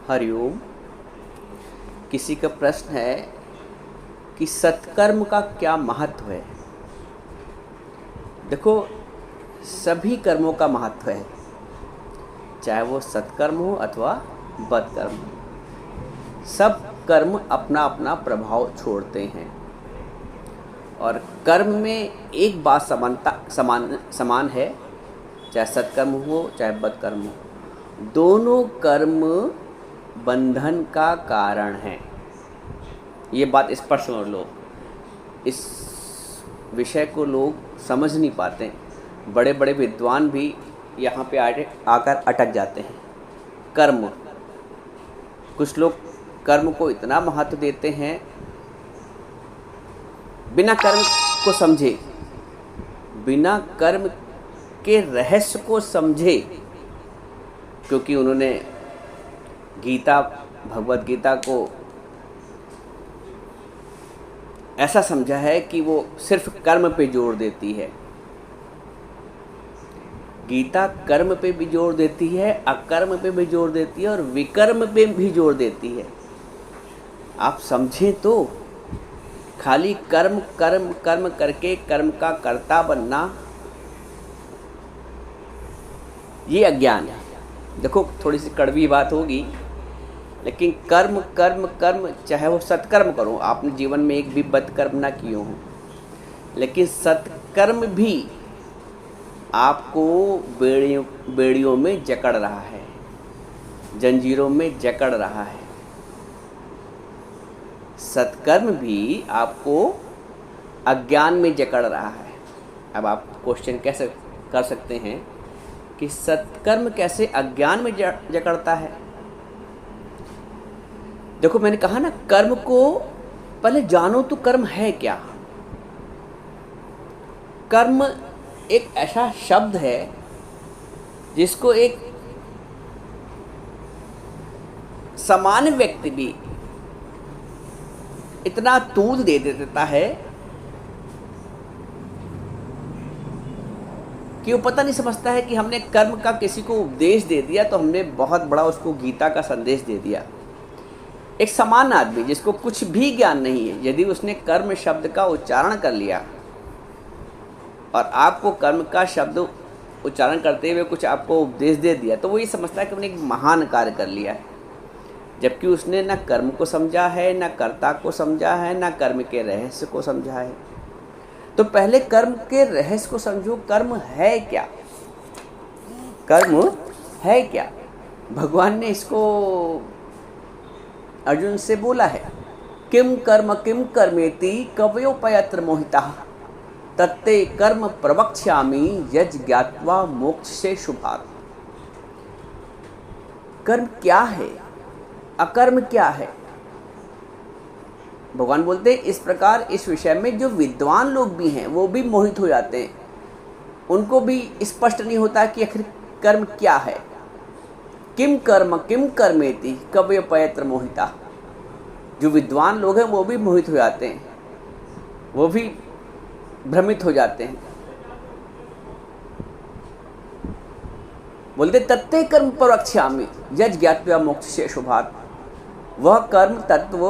हरिओम। किसी का प्रश्न है कि सत्कर्म का क्या महत्व है। देखो, सभी कर्मों का महत्व है, चाहे वो सत्कर्म हो अथवा बदकर्म हो। सब कर्म अपना अपना प्रभाव छोड़ते हैं और कर्म में एक बात समान है, चाहे सत्कर्म हो चाहे बदकर्म हो, दोनों कर्म बंधन का कारण है। ये बात स्पष्ट समझ लो। इस विषय को लोग समझ नहीं पाते। बड़े बड़े विद्वान भी यहाँ पे आकर अटक जाते हैं। कर्म, कुछ लोग कर्म को इतना महत्व देते हैं, बिना कर्म को समझे, बिना कर्म के रहस्य को समझे, क्योंकि उन्होंने भगवत गीता को ऐसा समझा है कि वो सिर्फ कर्म पे जोर देती है। गीता कर्म पे भी जोर देती है, अकर्म पे भी जोर देती है और विकर्म पे भी जोर देती है। आप समझें तो खाली कर्म कर्म कर्म करके कर्म का कर्ता बनना, ये अज्ञान है। देखो, थोड़ी सी कड़वी बात होगी, लेकिन कर्म कर्म कर्म, चाहे वो सत्कर्म करो, आपने जीवन में एक भी बदकर्म ना किए हो, लेकिन सत्कर्म भी आपको बेड़ियों में जकड़ रहा है, जंजीरों में जकड़ रहा है। सत्कर्म भी आपको अज्ञान में जकड़ रहा है। अब आप क्वेश्चन कैसे कर सकते हैं कि सत्कर्म कैसे अज्ञान में जकड़ता है। देखो, मैंने कहा ना, कर्म को पहले जानो तो कर्म है क्या। कर्म एक ऐसा शब्द है जिसको एक सामान्य व्यक्ति भी इतना तूल दे देता है कि वो पता नहीं समझता है कि हमने कर्म का किसी को उपदेश दे दिया तो हमने बहुत बड़ा उसको गीता का संदेश दे दिया। एक सामान्य आदमी जिसको कुछ भी ज्ञान नहीं है, यदि उसने कर्म शब्द का उच्चारण कर लिया और आपको कर्म का शब्द उच्चारण करते हुए कुछ आपको उपदेश दे दिया, तो वो ये समझता है कि उसने एक महान कार्य कर लिया है, जबकि उसने न कर्म को समझा है, न कर्ता को समझा है, न कर्म के रहस्य को समझा है। तो पहले कर्म के रहस्य को समझो। कर्म है क्या? कर्म है क्या? भगवान ने इसको अर्जुन से बोला है, किम कर्मेति कवयोपयत्र मोहितः तत्ते कर्म प्रवक्ष्यामि यज् ज्ञात्वा मोक्ष से शुभात्। कर्म क्या है, अकर्म क्या है? भगवान बोलते हैं, इस प्रकार इस विषय में जो विद्वान लोग भी हैं वो भी मोहित हो जाते हैं। उनको भी स्पष्ट नहीं होता कि आखिर कर्म क्या है। किम कर्मेति कवयोपयत्र मोहिता। जो विद्वान लोग हैं वो भी मोहित हो जाते हैं, वो भी भ्रमित हो जाते हैं। बोलते तत्ते कर्म प्रवक्ष्यामि यज् ज्ञात्वा मोक्ष से शुभात्। वह कर्म तत्व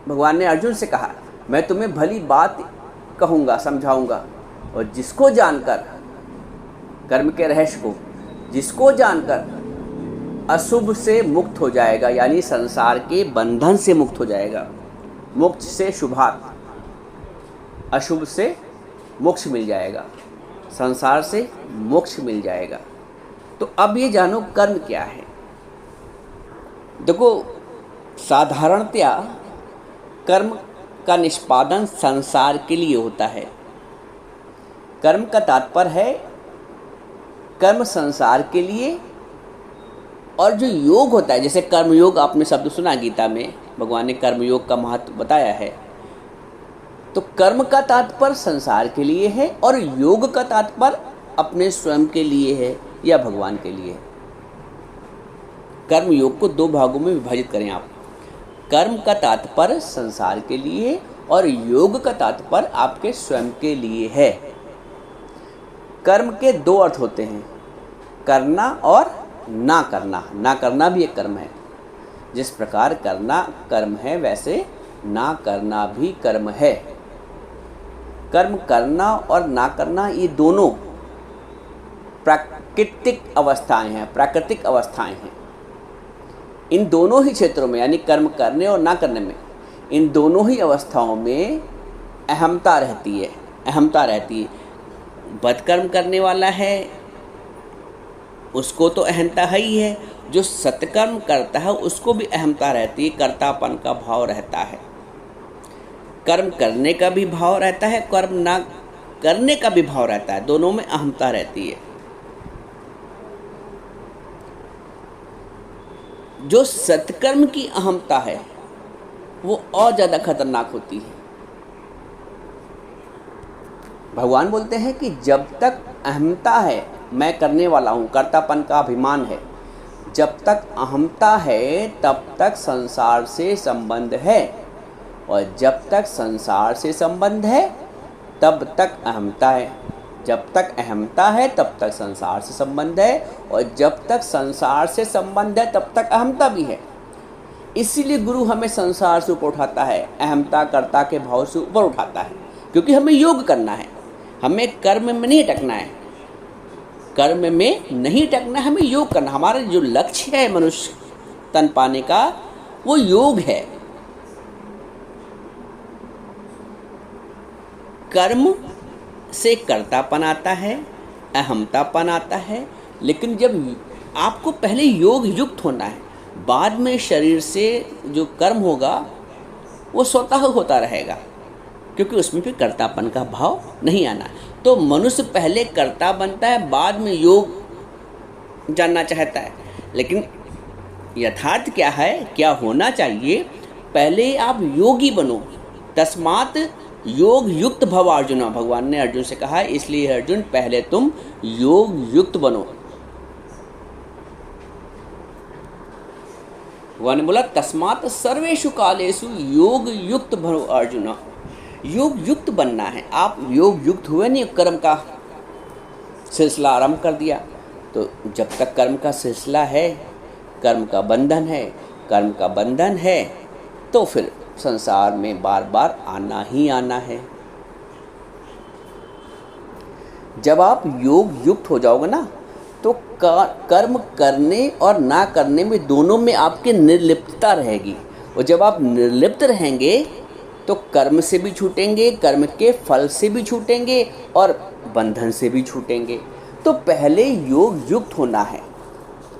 भगवान ने अर्जुन से कहा, मैं तुम्हें भली बात कहूँगा, समझाऊँगा, और जिसको जानकर, कर्म के रहस्य को जिसको जानकर अशुभ से मुक्त हो जाएगा, यानी संसार के बंधन से मुक्त हो जाएगा, मोक्ष से शुभात्, अशुभ से मोक्ष मिल जाएगा, संसार से मोक्ष मिल जाएगा। तो अब ये जानो कर्म क्या है। देखो, साधारणतया कर्म का निष्पादन संसार के लिए होता है। कर्म का तात्पर्य है कर्म संसार के लिए, और जो योग होता है, जैसे कर्मयोग आपने शब्द सुना गीता में, भगवान ने कर्मयोग का महत्व बताया है। तो कर्म का तात्पर्य संसार के लिए है और योग का तात्पर्य अपने स्वयं के लिए है या भगवान के लिए। कर्म योग को दो भागों में विभाजित करें आप। कर्म का तात्पर्य संसार के लिए और योग का तात्पर्य आपके स्वयं के लिए है। कर्म के दो अर्थ होते हैं, करना और ना करना, ना करना भी एक कर्म है। जिस प्रकार करना कर्म है वैसे ना करना भी कर्म है। कर्म करना और ना करना ये दोनों प्राकृतिक अवस्थाएं हैं। इन दोनों ही क्षेत्रों में, यानी कर्म करने और ना करने में, इन दोनों ही अवस्थाओं में अहमता रहती है। बदकर्म करने वाला है उसको तो अहमता है ही है, जो सत्कर्म करता है उसको भी अहमता रहती है, कर्तापन का भाव रहता है। कर्म करने का भी भाव रहता है, कर्म ना करने का भी भाव रहता है, दोनों में अहमता रहती है। जो सत्कर्म की अहमता है वो और ज़्यादा खतरनाक होती है। भगवान बोलते हैं कि जब तक अहमता है, मैं करने वाला हूँ, कर्तापन का अभिमान है, जब तक अहमता है तब तक संसार से संबंध है, और जब तक संसार से संबंध है तब तक अहमता है। जब तक अहमता है तब तक संसार से संबंध है, और जब तक संसार से संबंध है तब तक अहमता भी है। इसीलिए गुरु हमें संसार से ऊपर उठाता है, अहमता कर्ता के भाव से ऊपर उठाता है, क्योंकि हमें योग करना है, हमें कर्म में नहीं अटकना है। कर्म में नहीं अटकना, हमें योग करना। हमारा जो लक्ष्य है मनुष्य तन पाने का वो योग है। कर्म से कर्तापन आता है, अहमतापन आता है, लेकिन जब आपको पहले योग युक्त होना है, बाद में शरीर से जो कर्म होगा वो स्वतः होता रहेगा, क्योंकि उसमें फिर कर्तापन का भाव नहीं आना। तो मनुष्य पहले कर्ता बनता है, बाद में योग जानना चाहता है। लेकिन यथार्थ क्या है, क्या होना चाहिए, पहले आप योगी बनो। तस्मात् योग युक्त भव अर्जुन, भगवान ने अर्जुन से कहा, इसलिए अर्जुन पहले तुम योग युक्त बनो। भगवान ने बोला तस्मात् सर्वेषु कालेषु योग युक्त भव अर्जुन। योग युक्त बनना है। आप योग युक्त हुए नहीं, कर्म का सिलसिला आरंभ कर दिया, तो जब तक कर्म का सिलसिला है, कर्म का बंधन है, तो फिर संसार में बार बार आना ही आना है। जब आप योग युक्त हो जाओगे ना, तो कर्म करने और ना करने में दोनों में आपकी निर्लिप्तता रहेगी। और जब आप निर्लिप्त रहेंगे तो कर्म से भी छूटेंगे, कर्म के फल से भी छूटेंगे और बंधन से भी छूटेंगे। तो पहले योग युक्त होना है,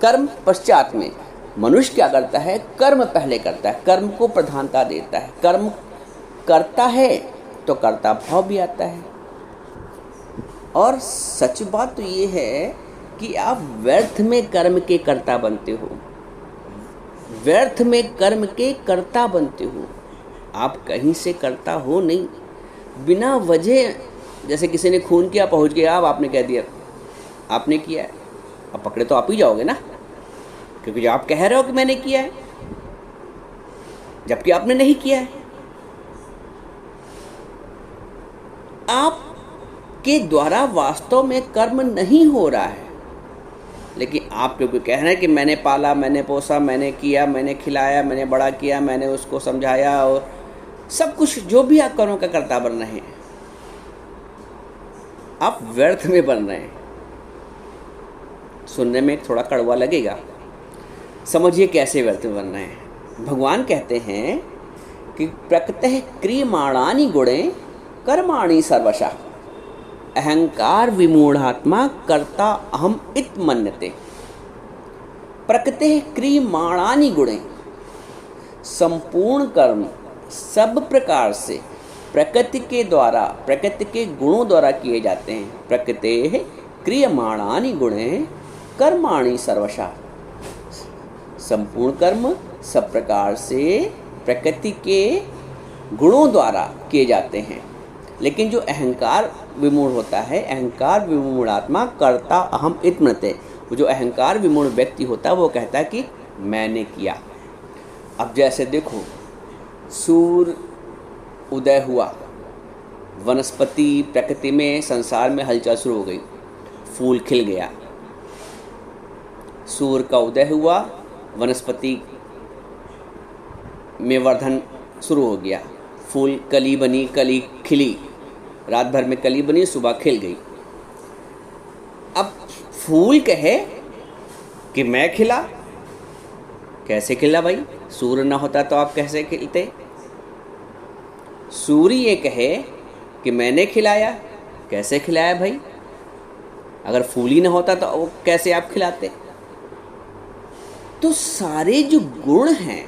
कर्म पश्चात में। मनुष्य क्या करता है, कर्म पहले करता है, कर्म को प्रधानता देता है। कर्म करता है तो कर्ता भाव भी आता है। और सच बात तो ये है कि आप व्यर्थ में कर्म के कर्ता बनते हो, व्यर्थ में कर्म के कर्ता बनते हो। आप कहीं से करता हो नहीं, बिना वजह। जैसे किसी ने खून किया, पहुंच गया, अब आपने कह दिया आपने किया है, अब पकड़े तो आप ही जाओगे ना, क्योंकि जो आप कह रहे हो कि मैंने किया है, जबकि आपने नहीं किया है। आपके द्वारा वास्तव में कर्म नहीं हो रहा है, लेकिन आप क्योंकि कह रहे हैं कि मैंने पाला, मैंने पोसा, मैंने किया, मैंने खिलाया, मैंने बड़ा किया, मैंने उसको समझाया, और सब कुछ जो भी आप कर्मों का कर्ता बन रहे हैं, आप व्यर्थ में बन रहे हैं। सुनने में थोड़ा कड़वा लगेगा, समझिए कैसे व्यर्थ में बन रहे हैं। भगवान कहते हैं कि प्रकृतः क्रियमाणानि गुणे कर्माणि सर्वशः अहंकार विमूढ़ात्मा कर्ता अहम इत मन्यते। प्रकृतः क्रियमाणानि गुणे, संपूर्ण कर्म सब प्रकार से प्रकृति के द्वारा, प्रकृति के गुणों द्वारा किए जाते हैं। प्रकृतेः क्रियमाणानि गुणे कर्माणि सर्वशः, संपूर्ण कर्म सब प्रकार से प्रकृति के गुणों द्वारा किए जाते हैं। लेकिन जो अहंकार विमूढ़ होता है, अहंकार विमूढ़ात्मा कर्ता अहम इत मन्यते, वो जो अहंकार विमूढ़ व्यक्ति होता है वो कहता है कि मैंने किया। अब जैसे देखो, सूर्य उदय हुआ, वनस्पति प्रकृति में, संसार में हलचल शुरू हो गई, फूल खिल गया, सूर्य का उदय हुआ, वनस्पति में वर्धन शुरू हो गया, फूल कली बनी, कली खिली, रात भर में कली बनी, सुबह खिल गई। अब फूल कहे कि मैं खिला, कैसे खिला भाई? सूर्य ना होता तो आप कैसे खिलते? सूर्य ये कहे कि मैंने खिलाया, कैसे खिलाया भाई? अगर फूल ही ना होता तो वो कैसे आप खिलाते? तो सारे जो गुण हैं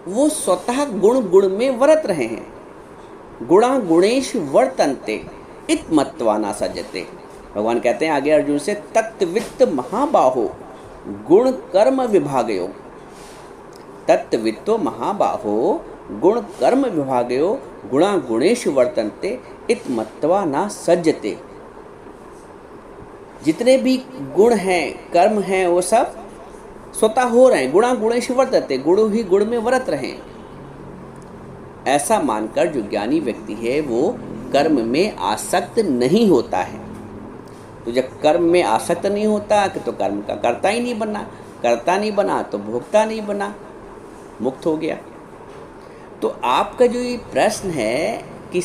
वो स्वतः गुण गुण में वर्त रहे हैं। गुणा गुणेश वर्तन्ते इत्मत्वा न सज्जते। भगवान कहते हैं आगे अर्जुन से, तत्वित्त महाबाहो गुण कर्म विभागयो, तत्वित्तो महाबाहो गुण कर्म विभागयो गुणा गुणेश वर्तन्ते इत्मत्वा न सज्जते। जितने भी गुण हैं, कर्म हैं, वो सब स्वतः हो रहे हैं। गुणा गुणेश वर्तन्ते, गुण ही गुण में वर्त रहे हैं। ऐसा मानकर जो ज्ञानी व्यक्ति है वो कर्म में आसक्त नहीं होता है। तो जब कर्म में आसक्त नहीं होता तो कर्म का कर्ता ही नहीं बना, कर्ता नहीं बना तो भोक्ता नहीं बना, मुक्त हो गया। तो आपका जो ये प्रश्न है कि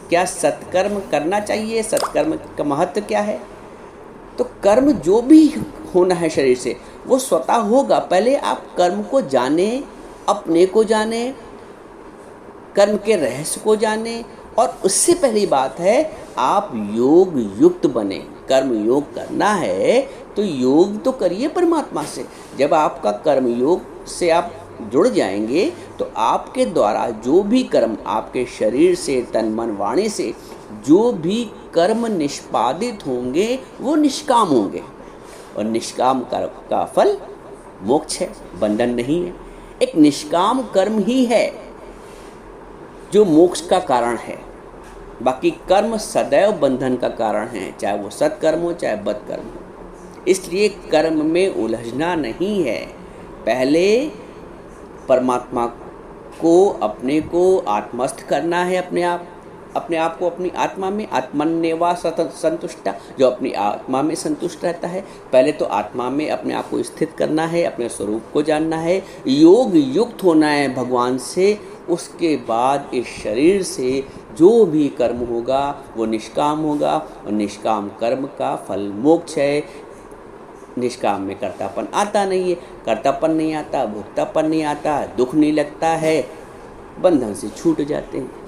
क्या सत्कर्म करना चाहिए, सत्कर्म का महत्व क्या है, तो कर्म जो भी होना है शरीर से वो स्वतः होगा। पहले आप कर्म को जाने, अपने को जाने, कर्म के रहस्य को जाने, और उससे पहली बात है आप योग युक्त बने। कर्म योग करना है तो योग तो करिए परमात्मा से। जब आपका कर्म योग से आप जुड़ जाएंगे तो आपके द्वारा जो भी कर्म, आपके शरीर से, तन मन वाणी से जो भी कर्म निष्पादित होंगे वो निष्काम होंगे, और निष्काम कर्म का फल मोक्ष है, बंधन नहीं है। एक निष्काम कर्म ही है जो मोक्ष का कारण है। बाकी कर्म सदैव बंधन का कारण है, चाहे वो सत्कर्म हो चाहे बदकर्म हो। इसलिए कर्म में उलझना नहीं है। पहले परमात्मा को, अपने को आत्मस्थ करना है, अपने आप को अपनी आत्मा में। आत्मन्यवा संतुष्टा, जो अपनी आत्मा में संतुष्ट रहता है। पहले तो आत्मा में अपने आप को स्थित करना है, अपने स्वरूप को जानना है, योग युक्त होना है भगवान से। उसके बाद इस शरीर से जो भी कर्म होगा वो निष्काम होगा, और निष्काम कर्म का फल मोक्ष है। निष्काम में कर्तापन आता नहीं है, कर्तापन नहीं आता, भोक्तापन नहीं आता, दुख नहीं लगता है, बंधन से छूट जाते हैं।